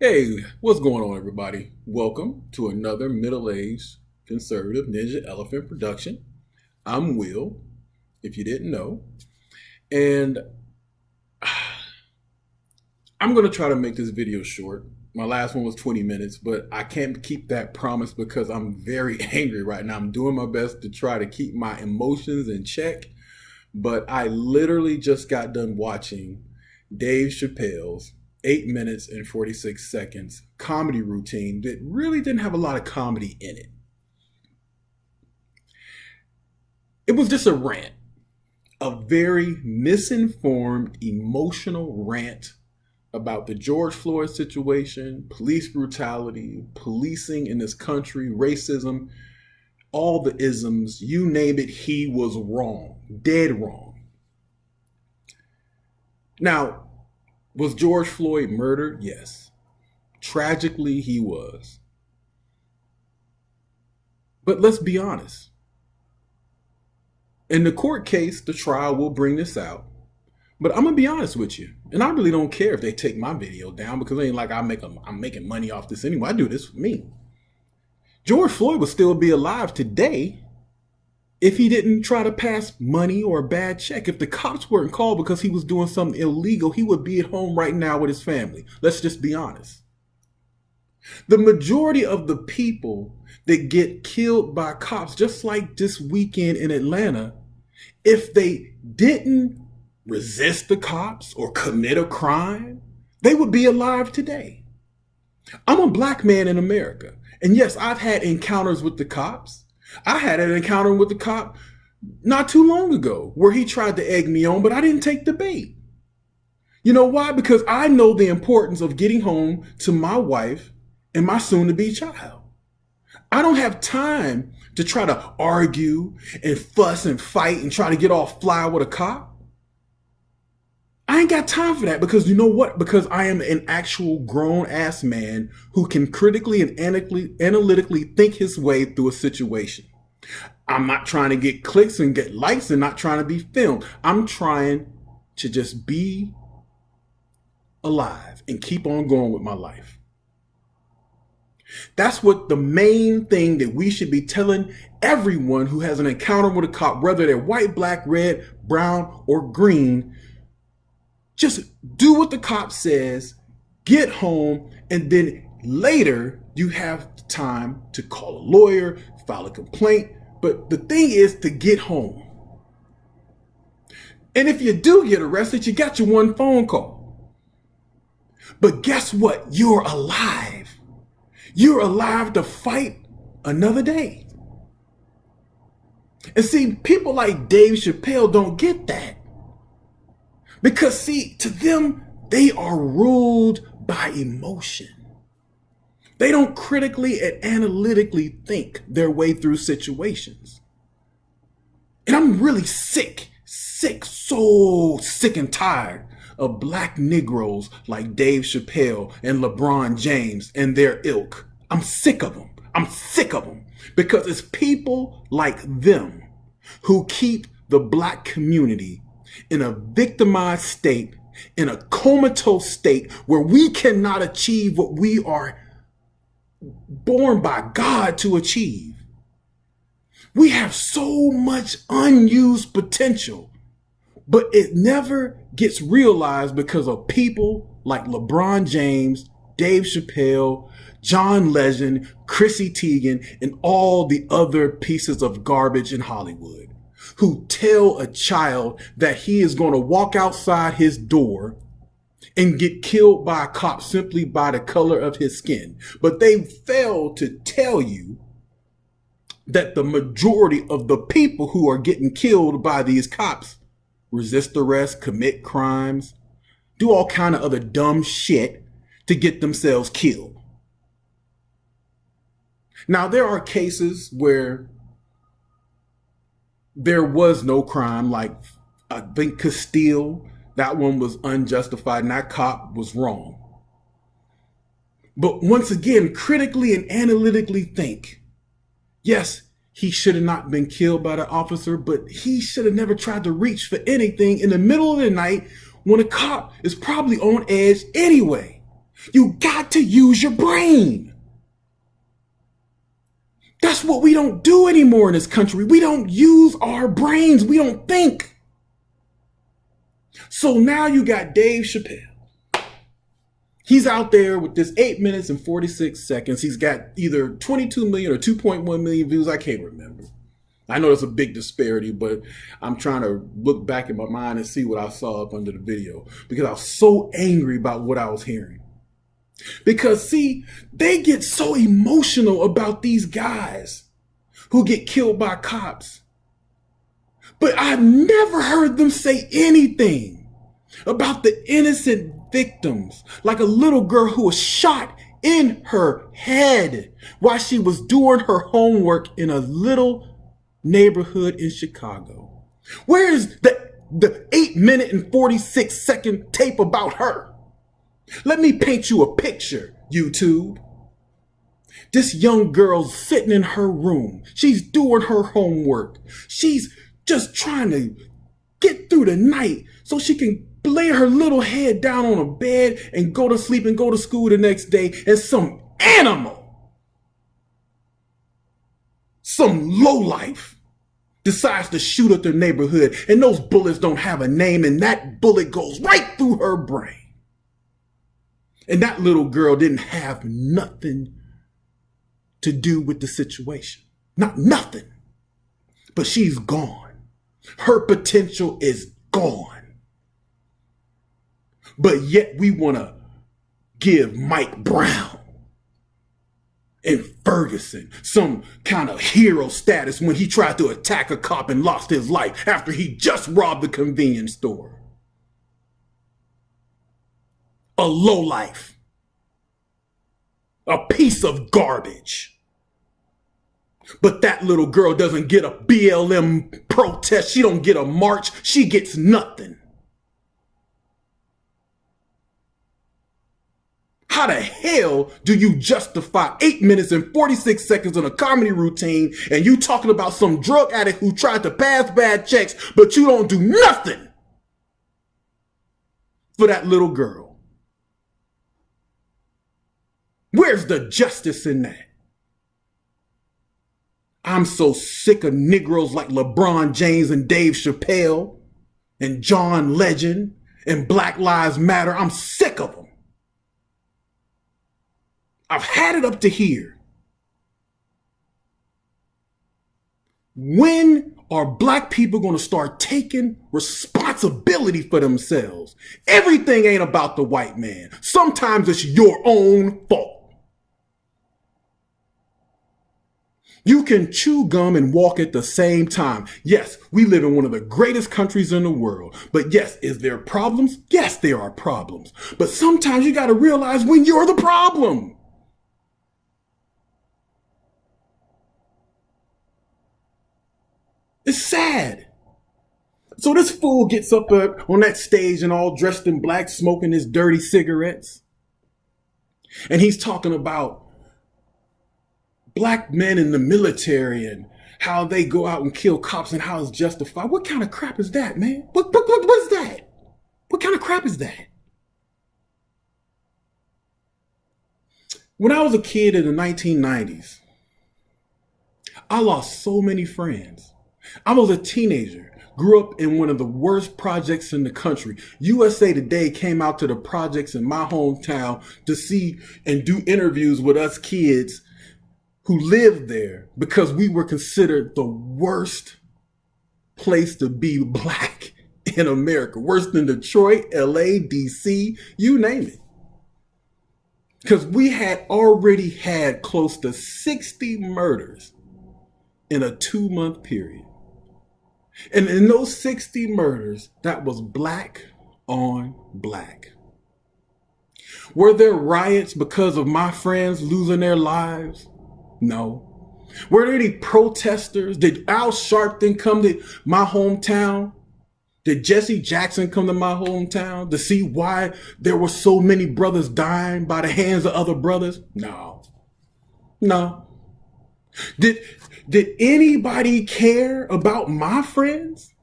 Hey, what's going on, everybody? Welcome to another middle-aged conservative Ninja Elephant production. I'm Will, if you didn't know, and I'm going to try to make this video short. My last one was 20 minutes, but I can't keep that promise because I'm very angry right now. I'm doing my best to try to keep my emotions in check, but I literally just got done watching Dave Chappelle's 8 minutes and 46 seconds comedy routine that really didn't have a lot of comedy in it. It was just a rant, a very misinformed, emotional rant about the George Floyd situation, police brutality, policing in this country, racism, all the isms, you name it, he was wrong, dead wrong. Now, was George Floyd murdered? Yes. Tragically, he was. But let's be honest. In the court case, the trial will bring this out. But I'm going to be honest with you. And I really don't care if they take my video down because it ain't like I'm making money off this anyway. I do this for me. George Floyd would still be alive today if he didn't try to pass money or a bad check. If the cops weren't called because he was doing something illegal, he would be at home right now with his family. Let's just be honest. The majority of the people that get killed by cops, just like this weekend in Atlanta, if they didn't resist the cops or commit a crime, they would be alive today. I'm a black man in America. And yes, I've had encounters with the cops. I had an encounter with the cop not too long ago where he tried to egg me on, but I didn't take the bait. You know why? Because I know the importance of getting home to my wife and my soon-to-be child. I don't have time to try to argue and fuss and fight and try to get all fly with a cop. I ain't got time for that because you know what? Because I am an actual grown-ass man who can critically and analytically think his way through a situation. I'm not trying to get clicks and get likes and not trying to be filmed. I'm trying to just be alive and keep on going with my life. That's what the main thing that we should be telling everyone who has an encounter with a cop, whether they're white, black, red, brown, or green. Just do what the cop says, get home, and then later you have time to call a lawyer, file a complaint. But the thing is to get home. And if you do get arrested, you got your one phone call. But guess what? You're alive. You're alive to fight another day. And see, people like Dave Chappelle don't get that. Because see, to them, they are ruled by emotion. They don't critically and analytically think their way through situations. And I'm really so sick and tired of black Negroes like Dave Chappelle and LeBron James and their ilk. I'm sick of them. I'm sick of them because it's people like them who keep the black community in a victimized state, in a comatose state where we cannot achieve what we are born by God to achieve. We have so much unused potential, but it never gets realized because of people like LeBron James, Dave Chappelle, John Legend, Chrissy Teigen, and all the other pieces of garbage in Hollywood who tell a child that he is going to walk outside his door and get killed by a cop simply by the color of his skin. But they fail to tell you that the majority of the people who are getting killed by these cops resist arrest, commit crimes, do all kind of other dumb shit to get themselves killed. Now, there are cases where there was no crime, like I think Castile, that one was unjustified and that cop was wrong. But once again, critically and analytically think, yes, he should have not been killed by the officer, but he should have never tried to reach for anything in the middle of the night when a cop is probably on edge anyway. You got to use your brain. That's what we don't do anymore in this country. We don't use our brains. We don't think. So now you got Dave Chappelle. He's out there with this 8 minutes and 46 seconds. He's got either 22 million or 2.1 million views. I can't remember. I know there's a big disparity, but I'm trying to look back in my mind and see what I saw up under the video because I was so angry about what I was hearing. Because see, they get so emotional about these guys who get killed by cops. But I've never heard them say anything about the innocent victims, like a little girl who was shot in her head while she was doing her homework in a little neighborhood in Chicago. Where is the 8 minute and 46 second tape about her? Let me paint you a picture, YouTube. This young girl's sitting in her room. She's doing her homework. She's just trying to get through the night so she can lay her little head down on a bed and go to sleep and go to school the next day. And some animal, some lowlife, decides to shoot at their neighborhood. And those bullets don't have a name. And that bullet goes right through her brain. And that little girl didn't have nothing to do with the situation. Not nothing. But she's gone. Her potential is gone. But yet we want to give Mike Brown and Ferguson some kind of hero status when he tried to attack a cop and lost his life after he just robbed the convenience store. A lowlife. A piece of garbage. But that little girl doesn't get a BLM protest. She don't get a march. She gets nothing. How the hell do you justify 8 minutes and 46 seconds on a comedy routine and you talking about some drug addict who tried to pass bad checks, but you don't do nothing for that little girl? Where's the justice in that? I'm so sick of Negroes like LeBron James and Dave Chappelle and John Legend and Black Lives Matter. I'm sick of them. I've had it up to here. When are black people going to start taking responsibility for themselves? Everything ain't about the white man. Sometimes it's your own fault. You can chew gum and walk at the same time. Yes, we live in one of the greatest countries in the world. But yes, is there problems? Yes, there are problems. But sometimes you got to realize when you're the problem. It's sad. So this fool gets up on that stage and all dressed in black, smoking his dirty cigarettes. And he's talking about black men in the military and how they go out and kill cops and how it's justified. What kind of crap is that, man? What's that? What kind of crap is that? When I was a kid in the 1990s, I lost so many friends. I was a teenager, grew up in one of the worst projects in the country. USA Today came out to the projects in my hometown to see and do interviews with us kids who lived there because we were considered the worst place to be black in America. Worse than Detroit, LA, DC, you name it. Because we had already had close to 60 murders in a 2-month period. And in those 60 murders, that was black on black. Were there riots because of my friends losing their lives? No. Were there any protesters? Did Al Sharpton come to my hometown? Did Jesse Jackson come to my hometown to see why there were so many brothers dying by the hands of other brothers? No. Did anybody care about my friends?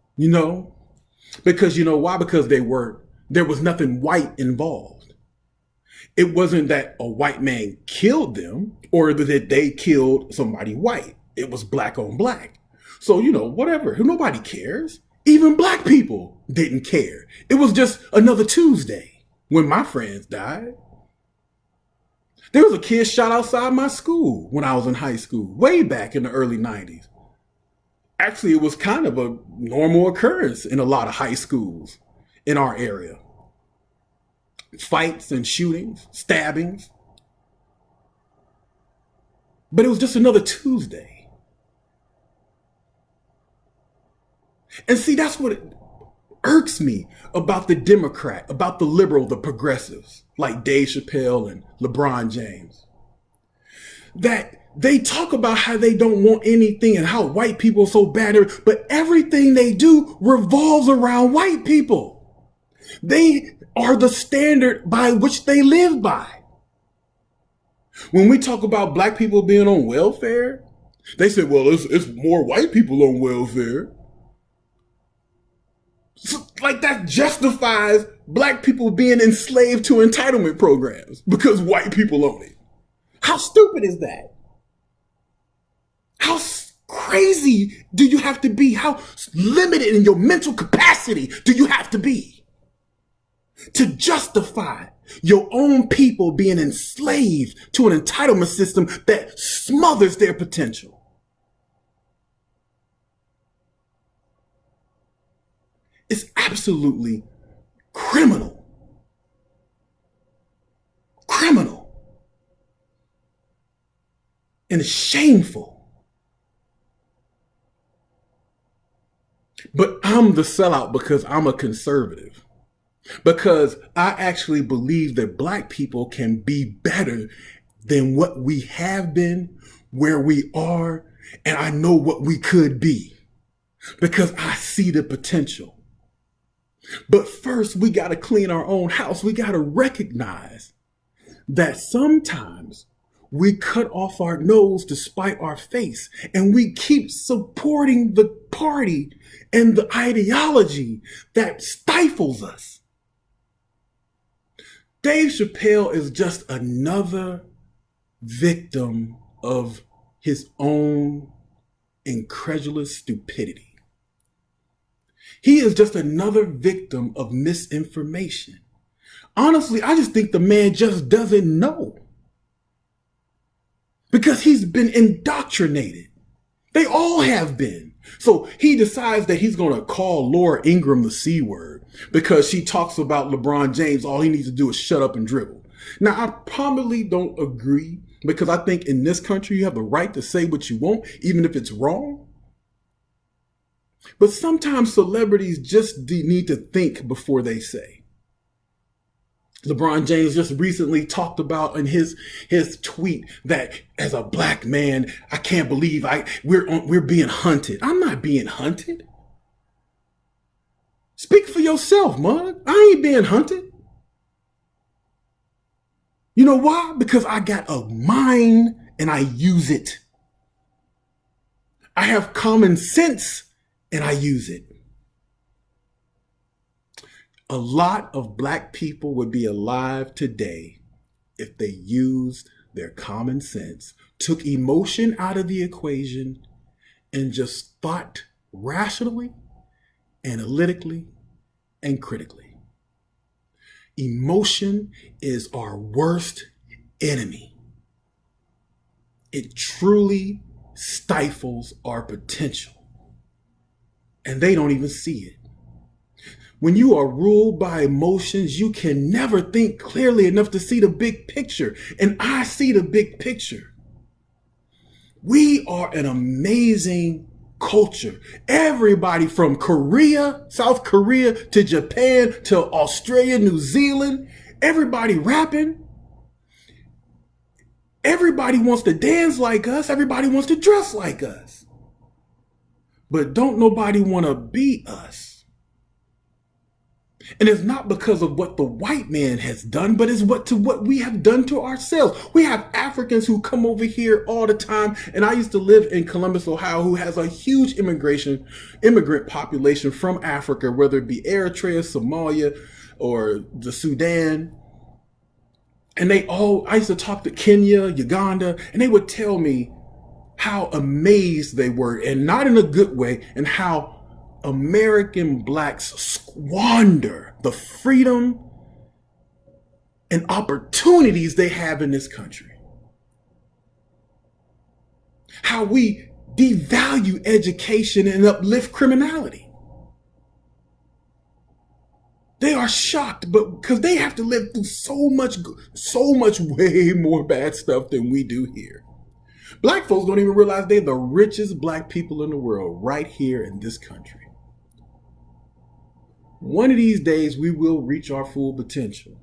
Because you know why? Because there was nothing white involved. It wasn't that a white man killed them or that they killed somebody white. It was black on black. So, whatever. Nobody cares. Even black people didn't care. It was just another Tuesday when my friends died. There was a kid shot outside my school when I was in high school, way back in the early 90s. Actually, it was kind of a normal occurrence in a lot of high schools in our area. Fights and shootings, stabbings. But it was just another Tuesday. And see, that's what irks me about the Democrat, about the liberal, the progressives, like Dave Chappelle and LeBron James. That they talk about how they don't want anything and how white people are so bad, but everything they do revolves around white people. They are the standard by which they live by. When we talk about black people being on welfare, they say, well, it's more white people on welfare. So, like that justifies black people being enslaved to entitlement programs because white people own it. How stupid is that? How crazy do you have to be? How limited in your mental capacity do you have to be to justify your own people being enslaved to an entitlement system that smothers their potential? It's absolutely criminal. Criminal. And it's shameful. But I'm the sellout because I'm a conservative. Because I actually believe that black people can be better than what we have been, where we are, and I know what we could be. Because I see the potential. But first, we got to clean our own house. We got to recognize that sometimes we cut off our nose to spite our face, and we keep supporting the party and the ideology that stifles us. Dave Chappelle is just another victim of his own incredulous stupidity. He is just another victim of misinformation. Honestly, I just think the man just doesn't know. Because he's been indoctrinated. They all have been. So he decides that he's going to call Laura Ingraham the C word because she talks about LeBron James. All he needs to do is shut up and dribble. Now, I probably don't agree because I think in this country, you have the right to say what you want, even if it's wrong. But sometimes celebrities just need to think before they say. LeBron James just recently talked about in his tweet that as a black man, I can't believe we're being hunted. I'm not being hunted. Speak for yourself, mug. I ain't being hunted. You know why? Because I got a mind and I use it. I have common sense and I use it. A lot of black people would be alive today if they used their common sense, took emotion out of the equation, and just thought rationally, analytically, and critically. Emotion is our worst enemy. It truly stifles our potential. And they don't even see it. When you are ruled by emotions, you can never think clearly enough to see the big picture. And I see the big picture. We are an amazing culture. Everybody from Korea, South Korea, to Japan, to Australia, New Zealand, everybody rapping. Everybody wants to dance like us. Everybody wants to dress like us. But don't nobody want to be us. And it's not because of what the white man has done, but it's what we have done to ourselves. We have Africans who come over here all the time. And I used to live in Columbus, Ohio, who has a huge immigrant population from Africa, whether it be Eritrea, Somalia, or the Sudan. And I used to talk to Kenya, Uganda, and they would tell me how amazed they were, and not in a good way, and how American blacks squander the freedom and opportunities they have in this country. How we devalue education and uplift criminality. They are shocked, but because they have to live through so much way more bad stuff than we do here. Black folks don't even realize they're the richest black people in the world right here in this country. One of these days, we will reach our full potential.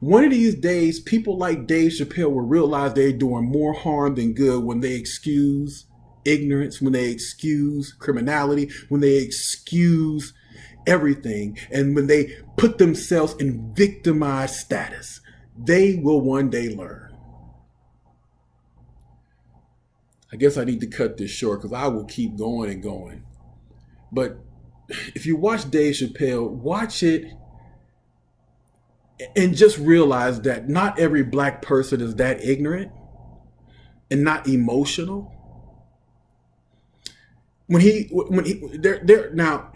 One of these days, people like Dave Chappelle will realize they're doing more harm than good when they excuse ignorance, when they excuse criminality, when they excuse everything, and when they put themselves in victimized status. They will one day learn. I guess I need to cut this short because I will keep going and going. But if you watch Dave Chappelle, watch it and just realize that not every black person is that ignorant and not emotional. Now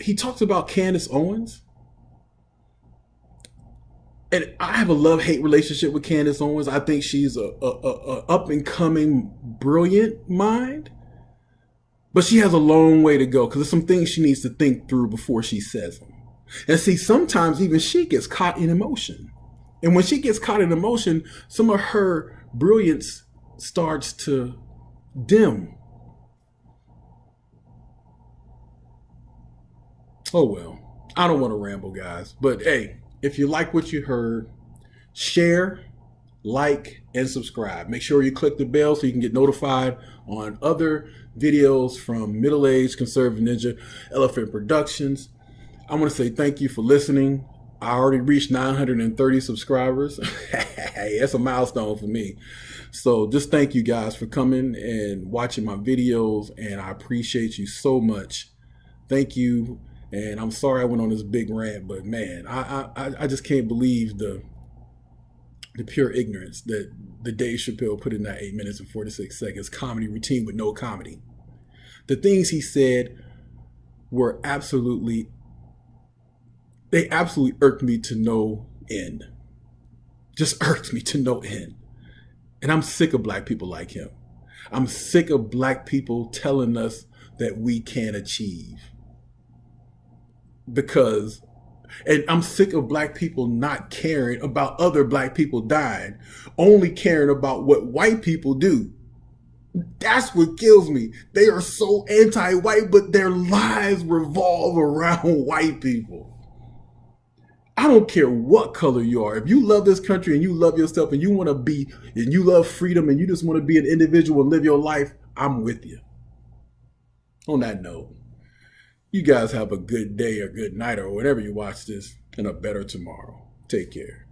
he talks about Candace Owens, and I have a love-hate relationship with Candace Owens. I think she's a up-and-coming, brilliant mind, but she has a long way to go because there's some things she needs to think through before she says them. And see, sometimes even she gets caught in emotion, and when she gets caught in emotion, some of her brilliance starts to dim. Oh well, I don't want to ramble, guys, but hey, if you like what you heard, share, like, and subscribe. Make sure you click the bell so you can get notified on other videos from Middle Aged Conservative Ninja Elephant Productions. I want to say thank you for listening. I already reached 930 subscribers. Hey, that's a milestone for me. So just thank you guys for coming and watching my videos, and I appreciate you so much. Thank you. And I'm sorry I went on this big rant, but man, I just can't believe the pure ignorance that the Dave Chappelle put in that 8 minutes and 46 seconds comedy routine with no comedy. The things he said were absolutely irked me to no end. Just irked me to no end. And I'm sick of black people like him. I'm sick of black people telling us that we can't achieve. And I'm sick of black people not caring about other black people dying, only caring about what white people do. That's what kills me. They are so anti-white, but their lives revolve around white people. I don't care what color you are. If you love this country and you love yourself and you love freedom and you just want to be an individual and live your life, I'm with you. On that note, you guys have a good day or good night or whatever you watch this, and a better tomorrow. Take care.